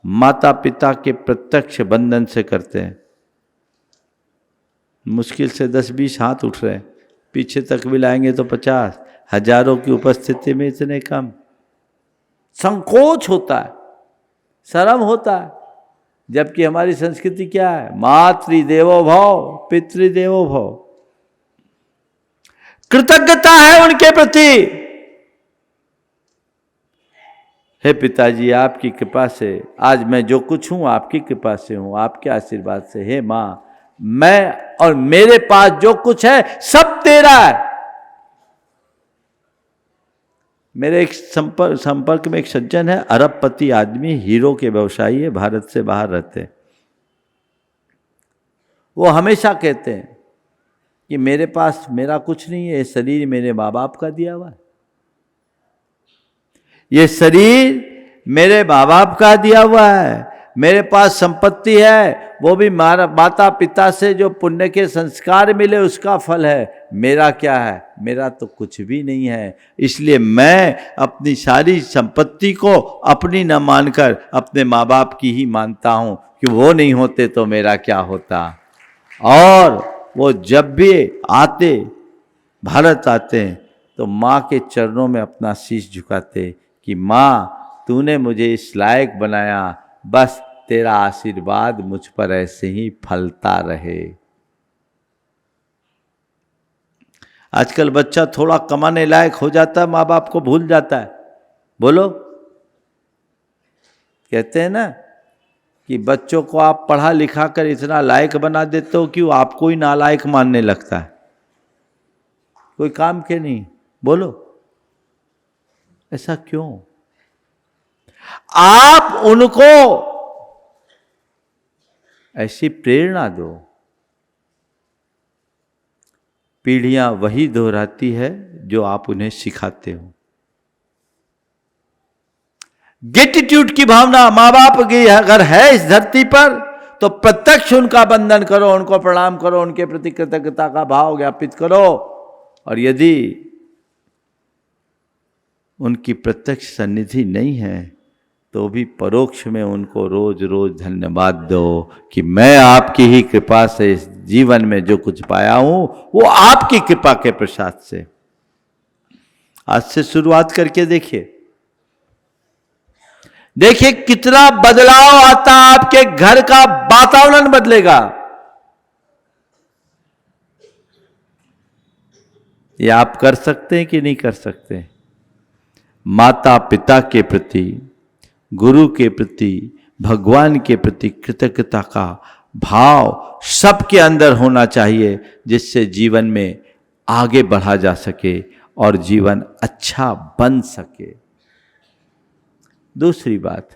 माता पिता के प्रत्यक्ष बंधन से करते हैं? मुश्किल से 10-20 हाथ उठ रहे हैं, पीछे तक भी लाएंगे तो 50, हजारों की उपस्थिति में इतने कम। संकोच होता है, शर्म होता है, जबकि हमारी संस्कृति क्या है? मातृदेवो भव, पितृदेवो भव। कृतज्ञता है उनके प्रति। हे पिताजी, आपकी कृपा से आज मैं जो कुछ हूं आपकी कृपा से हूं, आपके आशीर्वाद से। हे मां, मैं और मेरे पास जो कुछ है सब तेरा है। मेरे एक संपर्क में एक सज्जन है, अरबपति आदमी, हीरो के व्यवसायी है, भारत से बाहर रहते हैं। वो हमेशा कहते हैं कि मेरे पास मेरा कुछ नहीं है, ये शरीर मेरे माँ बाप का दिया हुआ है, ये शरीर मेरे माँ बाप का दिया हुआ है। मेरे पास संपत्ति है, वो भी माता पिता से जो पुण्य के संस्कार मिले उसका फल है। मेरा क्या है? मेरा तो कुछ भी नहीं है। इसलिए मैं अपनी सारी संपत्ति को अपनी न मानकर अपने माँ बाप की ही मानता हूँ कि वो नहीं होते तो मेरा क्या होता। और वो जब भी आते, भारत आते हैं, तो माँ के चरणों में अपना शीश झुकाते कि माँ, तूने मुझे इस लायक बनाया, बस तेरा आशीर्वाद मुझ पर ऐसे ही फलता रहे। आजकल बच्चा थोड़ा कमाने लायक हो जाता है, माँ बाप को भूल जाता है। बोलो, कहते हैं ना कि बच्चों को आप पढ़ा लिखा कर इतना लायक बना देते हो कि वो आपको ही नालायक मानने लगता है, कोई काम के नहीं। बोलो, ऐसा क्यों? आप उनको ऐसी प्रेरणा दो। पीढ़ियां वही दोहराती है जो आप उन्हें सिखाते हो। ग्रेटिट्यूड की भावना माँ बाप की अगर है इस धरती पर तो प्रत्यक्ष उनका बंधन करो, उनको प्रणाम करो, उनके प्रति कृतज्ञता का भाव ज्ञापित करो। और यदि उनकी प्रत्यक्ष सन्निधि नहीं है तो भी परोक्ष में उनको रोज रोज धन्यवाद दो कि मैं आपकी ही कृपा से इस जीवन में जो कुछ पाया हूं वो आपकी कृपा के प्रसाद से। आज से शुरुआत करके देखिए, देखिए कितना बदलाव आता, आपके घर का वातावरण बदलेगा। ये आप कर सकते हैं कि नहीं कर सकते? माता पिता के प्रति, गुरु के प्रति, भगवान के प्रति कृतज्ञता का भाव सबके अंदर होना चाहिए, जिससे जीवन में आगे बढ़ा जा सके और जीवन अच्छा बन सके। दूसरी बात,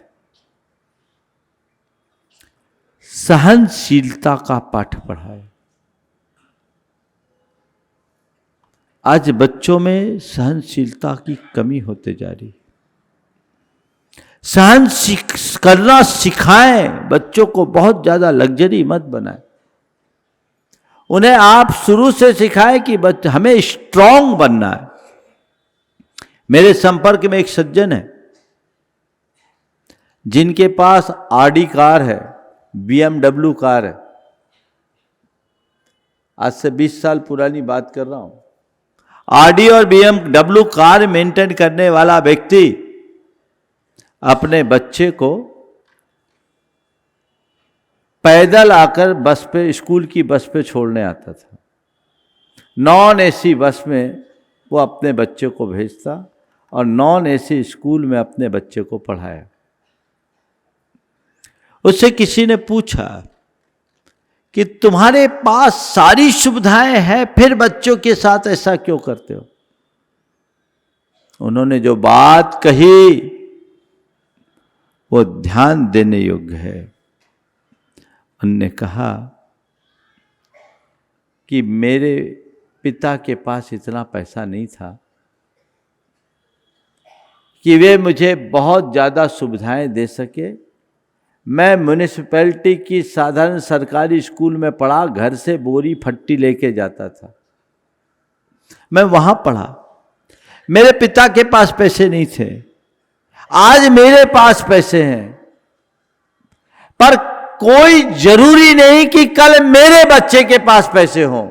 सहनशीलता का पाठ पढ़ाए। आज बच्चों में सहनशीलता की कमी होते जा रही। सहन करना सिखाएं बच्चों को, बहुत ज्यादा लग्जरी मत बनाए। उन्हें आप शुरू से सिखाएं कि हमें स्ट्रांग बनना है। मेरे संपर्क में एक सज्जन है जिनके पास आडी कार है, BMW कार है। आज से 20 साल पुरानी बात कर रहा हूं। आडी और BMW कार मेंटेन करने वाला व्यक्ति अपने बच्चे को पैदल आकर बस पे, स्कूल की बस पे छोड़ने आता था। नॉन एसी बस में वो अपने बच्चे को भेजता और नॉन एसी स्कूल में अपने बच्चे को पढ़ाया। उससे किसी ने पूछा कि तुम्हारे पास सारी सुविधाएं हैं, फिर बच्चों के साथ ऐसा क्यों करते हो? उन्होंने जो बात कही वो ध्यान देने योग्य है। उन्होंने कहा कि मेरे पिता के पास इतना पैसा नहीं था कि वे मुझे बहुत ज़्यादा सुविधाएं दे सके। मैं म्युनिसिपैलिटी की साधारण सरकारी स्कूल में पढ़ा, घर से बोरी फट्टी लेके जाता था, मैं वहां पढ़ा। मेरे पिता के पास पैसे नहीं थे, आज मेरे पास पैसे हैं, पर कोई जरूरी नहीं कि कल मेरे बच्चे के पास पैसे हों।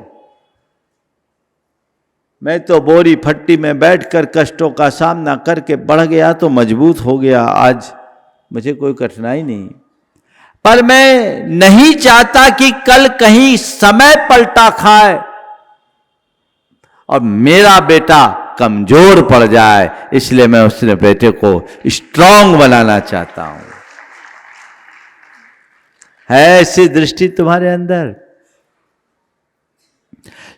मैं तो बोरी फट्टी में बैठकर कष्टों का सामना करके बढ़ गया तो मजबूत हो गया, आज मुझे कोई कठिनाई नहीं। पर मैं नहीं चाहता कि कल कहीं समय पलटा खाए और मेरा बेटा कमजोर पड़ जाए, इसलिए मैं उसने बेटे को स्ट्रांग बनाना चाहता हूं। है ऐसी दृष्टि तुम्हारे अंदर?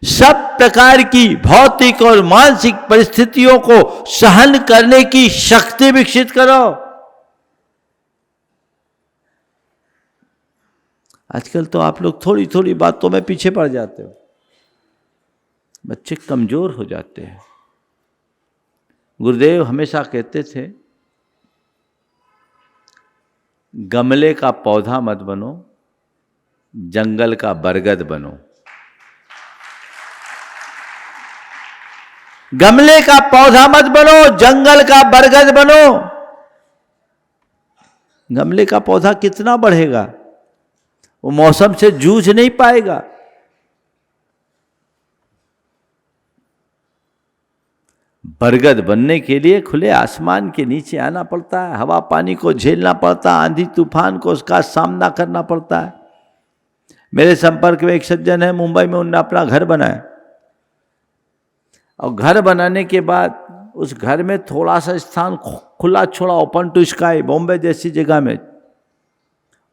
सब प्रकार की भौतिक और मानसिक परिस्थितियों को सहन करने की शक्ति विकसित करो। आजकल तो आप लोग थोड़ी थोड़ी बातों में पीछे पड़ जाते हो, बच्चे कमजोर हो जाते हैं। गुरुदेव हमेशा कहते थे, गमले का पौधा मत बनो, जंगल का बरगद बनो। गमले का पौधा मत बनो, जंगल का बरगद बनो। गमले का पौधा कितना बढ़ेगा, वो मौसम से जूझ नहीं पाएगा। बरगद बनने के लिए खुले आसमान के नीचे आना पड़ता है, हवा पानी को झेलना पड़ता है, आंधी तूफान को उसका सामना करना पड़ता है। मेरे संपर्क में एक सज्जन है मुंबई में, उन्होंने अपना घर बनाया और घर बनाने के बाद उस घर में थोड़ा सा स्थान खुला छोड़ा, ओपन टू स्काई, बॉम्बे जैसी जगह में,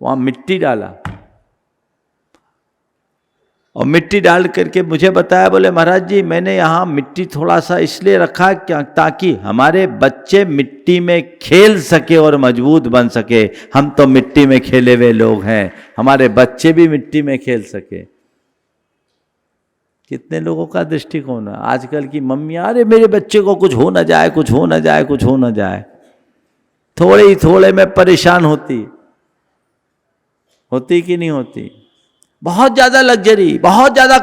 वहाँ मिट्टी डाला और मिट्टी डाल करके मुझे बताया, बोले महाराज जी मैंने यहाँ मिट्टी थोड़ा सा इसलिए रखा क्या, ताकि हमारे बच्चे मिट्टी में खेल सके और मजबूत बन सके। हम तो मिट्टी में खेले हुए लोग हैं, हमारे बच्चे भी मिट्टी में खेल सके। कितने लोगों का दृष्टिकोण है आजकल की मम्मियाँ, अरे मेरे बच्चे को कुछ हो ना जाए, कुछ हो ना जाए, कुछ हो ना जाए। थोड़े ही थोड़े में परेशान होती कि नहीं होती? बहुत ज्यादा लग्जरी, बहुत ज्यादा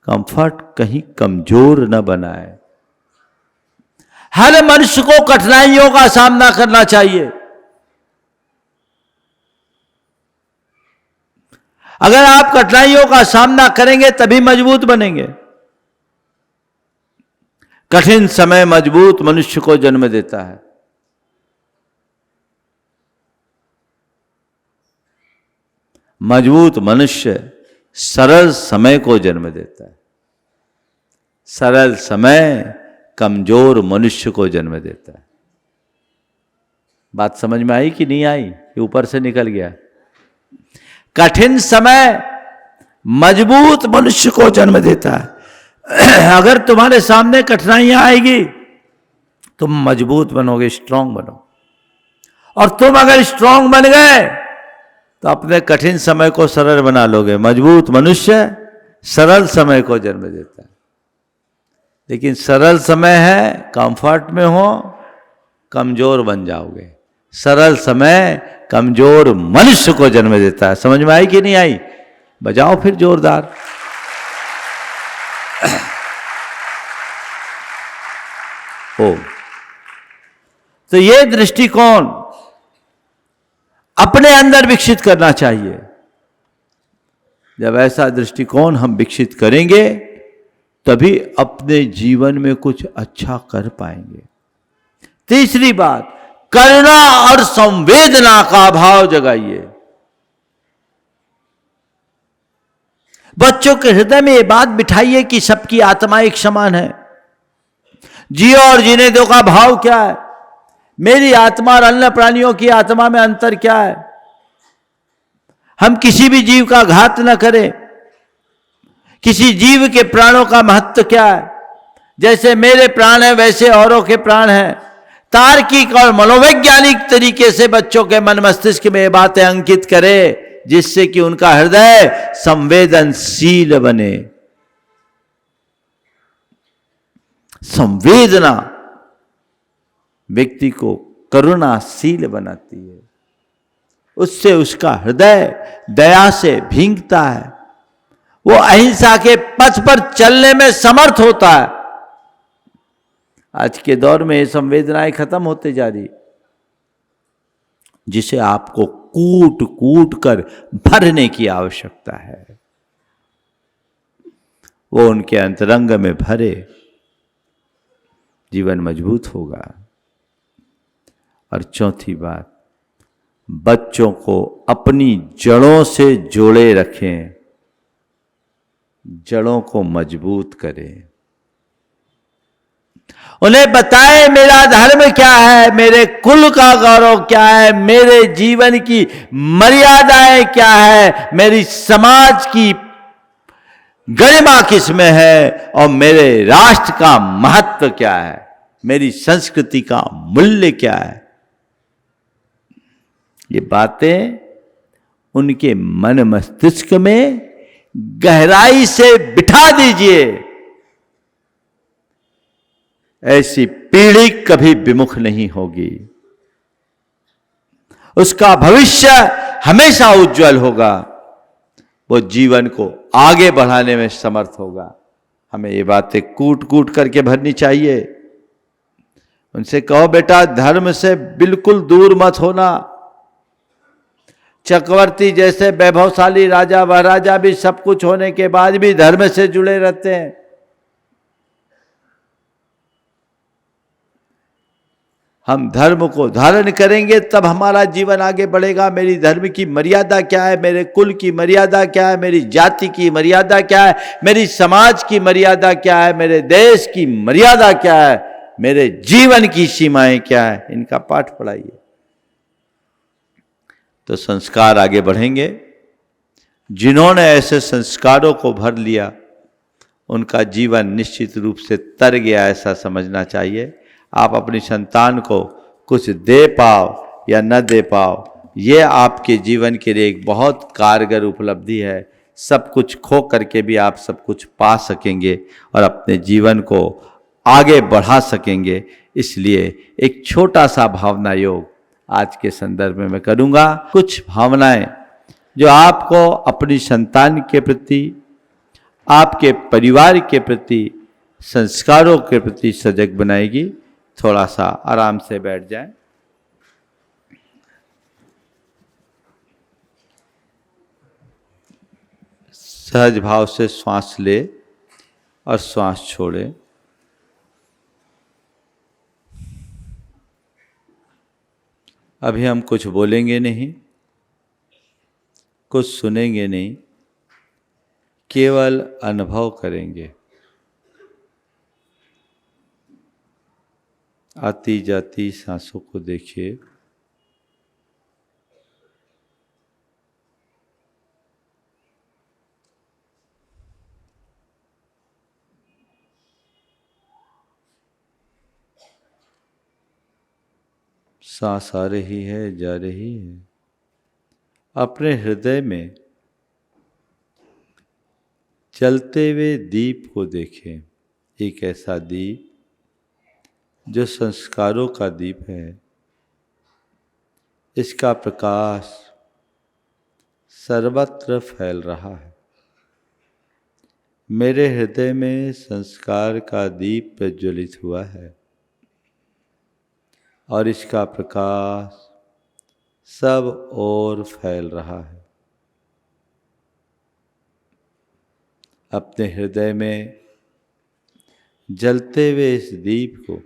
कंफर्ट कहीं कमजोर न बनाए। हर मनुष्य को कठिनाइयों का सामना करना चाहिए। अगर आप कठिनाइयों का सामना करेंगे तभी मजबूत बनेंगे। कठिन समय मजबूत मनुष्य को जन्म देता है। मजबूत मनुष्य सरल समय को जन्म देता है। सरल समय कमजोर मनुष्य को जन्म देता है। बात समझ में आई कि नहीं आई? ये ऊपर से निकल गया। कठिन समय मजबूत मनुष्य को जन्म देता है। अगर तुम्हारे सामने कठिनाइयां आएगी तुम मजबूत बनोगे, स्ट्रांग बनो। और तुम अगर स्ट्रांग बन गए तो अपने कठिन समय को सरल बना लोगे। मजबूत मनुष्य सरल समय को जन्म देता है। लेकिन सरल समय है, कंफर्ट में हो, कमजोर बन जाओगे। सरल समय कमजोर मनुष्य को जन्म देता है। समझ में आई कि नहीं आई? बजाओ फिर जोरदार। हो तो ये दृष्टिकोण अपने अंदर विकसित करना चाहिए। जब ऐसा दृष्टिकोण हम विकसित करेंगे तभी अपने जीवन में कुछ अच्छा कर पाएंगे। तीसरी बात, करुणा और संवेदना का भाव जगाइए। बच्चों के हृदय में यह बात बिठाइए कि सबकी आत्मा एक समान है। जियो और जीने दो का भाव क्या है? मेरी आत्मा और अन्य प्राणियों की आत्मा में अंतर क्या है? हम किसी भी जीव का घात न करें। किसी जीव के प्राणों का महत्व क्या है? जैसे मेरे प्राण हैं वैसे औरों के प्राण हैं। तार्किक और मनोवैज्ञानिक तरीके से बच्चों के मन मस्तिष्क में ये बातें अंकित करें जिससे कि उनका हृदय संवेदनशील बने। संवेदना व्यक्ति को करुणाशील बनाती है। उससे उसका हृदय दया से भींगता है। वो अहिंसा के पथ पर चलने में समर्थ होता है। आज के दौर में ये संवेदनाएं खत्म होते जा रही, जिसे आपको कूट कूट कर भरने की आवश्यकता है। वो उनके अंतरंग में भरे, जीवन मजबूत होगा। और चौथी बात, बच्चों को अपनी जड़ों से जोड़े रखें, जड़ों को मजबूत करें। उन्हें बताएं मेरा धर्म क्या है, मेरे कुल का गौरव क्या है, मेरे जीवन की मर्यादाएं क्या है, मेरी समाज की गरिमा किसमें है और मेरे राष्ट्र का महत्व क्या है, मेरी संस्कृति का मूल्य क्या है। ये बातें उनके मन मस्तिष्क में गहराई से बिठा दीजिए। ऐसी पीढ़ी कभी विमुख नहीं होगी। उसका भविष्य हमेशा उज्जवल होगा। वो जीवन को आगे बढ़ाने में समर्थ होगा। हमें ये बातें कूट कूट करके भरनी चाहिए। उनसे कहो बेटा धर्म से बिल्कुल दूर मत होना। चक्रवर्ती जैसे वैभवशाली राजा महाराजा भी सब कुछ होने के बाद भी धर्म से जुड़े रहते हैं। हम धर्म को धारण करेंगे तब हमारा जीवन आगे बढ़ेगा। मेरी धर्म की मर्यादा क्या है, मेरे कुल की मर्यादा क्या है, मेरी जाति की मर्यादा क्या है, मेरी समाज की मर्यादा क्या है, मेरे देश की मर्यादा क्या है, मेरे जीवन की सीमाएं क्या है, इनका पाठ पढ़ाइए तो संस्कार आगे बढ़ेंगे। जिन्होंने ऐसे संस्कारों को भर लिया उनका जीवन निश्चित रूप से तर गया, ऐसा समझना चाहिए। आप अपनी संतान को कुछ दे पाओ या न दे पाओ, ये आपके जीवन के लिए एक बहुत कारगर उपलब्धि है। सब कुछ खो करके भी आप सब कुछ पा सकेंगे और अपने जीवन को आगे बढ़ा सकेंगे। इसलिए एक छोटा सा भावना योग आज के संदर्भ में मैं करूँगा। कुछ भावनाएं जो आपको अपनी संतान के प्रति, आपके परिवार के प्रति, संस्कारों के प्रति सजग बनाएगी। थोड़ा सा आराम से बैठ जाएं। सहज भाव से श्वास ले और श्वास छोड़े। अभी हम कुछ बोलेंगे नहीं, कुछ सुनेंगे नहीं, केवल अनुभव करेंगे। आती जाती सांसों को देखिए। सांस आ रही है, जा रही है। अपने हृदय में जलते हुए दीप को देखें, एक ऐसा दीप जो संस्कारों का दीप है। इसका प्रकाश सर्वत्र फैल रहा है। मेरे हृदय में संस्कार का दीप प्रज्वलित हुआ है और इसका प्रकाश सब ओर फैल रहा है। अपने हृदय में जलते हुए इस दीप को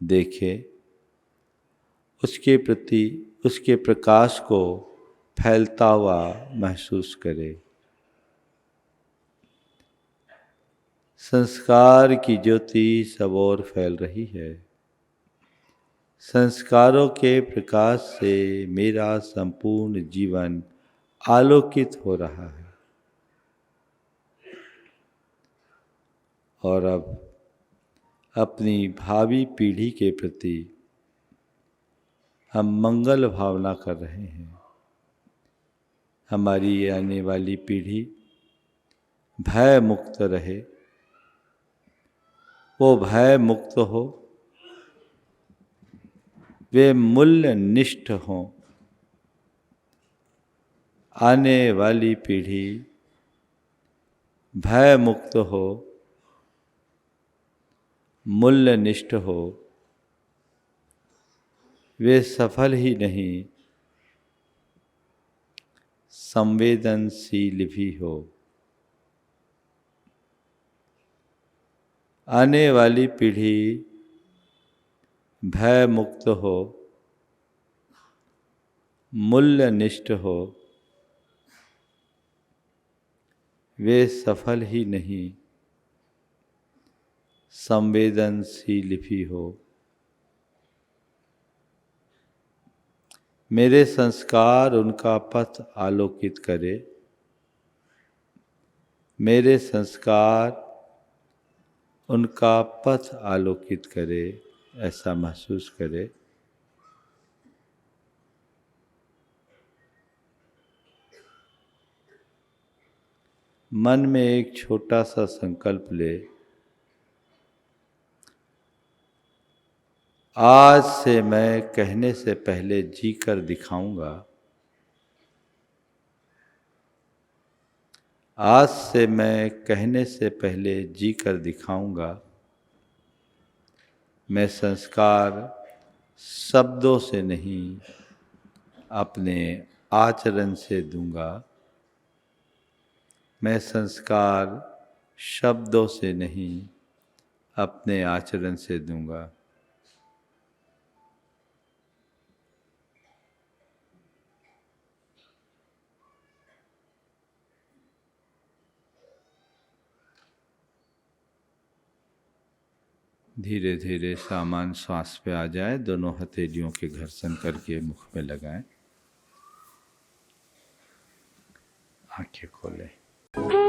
देखें, उसके प्रति उसके प्रकाश को फैलता हुआ महसूस करें। संस्कार की ज्योति सब ओर फैल रही है। संस्कारों के प्रकाश से मेरा संपूर्ण जीवन आलोकित हो रहा है। और अब अपनी भावी पीढ़ी के प्रति हम मंगल भावना कर रहे हैं। हमारी आने वाली पीढ़ी भय मुक्त रहे, वो भय मुक्त हो, वे मूल्य निष्ठ हों। आने वाली पीढ़ी भय मुक्त हो, मूल्य निष्ठ हो, वे सफल ही नहीं संवेदनशील भी हो। आने वाली पीढ़ी भय मुक्त हो, मूल्य निष्ठ हो, वे सफल ही नहीं संवेदनशील भी हो। मेरे संस्कार उनका पथ आलोकित करे। मेरे संस्कार उनका पथ आलोकित करे, ऐसा महसूस करे। मन में एक छोटा सा संकल्प ले, आज से मैं कहने से पहले जी कर दिखाऊंगा। आज से मैं कहने से पहले जी कर दिखाऊंगा। मैं संस्कार शब्दों से नहीं, अपने आचरण से दूंगा। मैं संस्कार शब्दों से नहीं, अपने आचरण से दूंगा। धीरे धीरे सामान श्वास पे आ जाए। दोनों हथेलियों के घर्षण करके मुख में लगाएं। आंखें खोलें।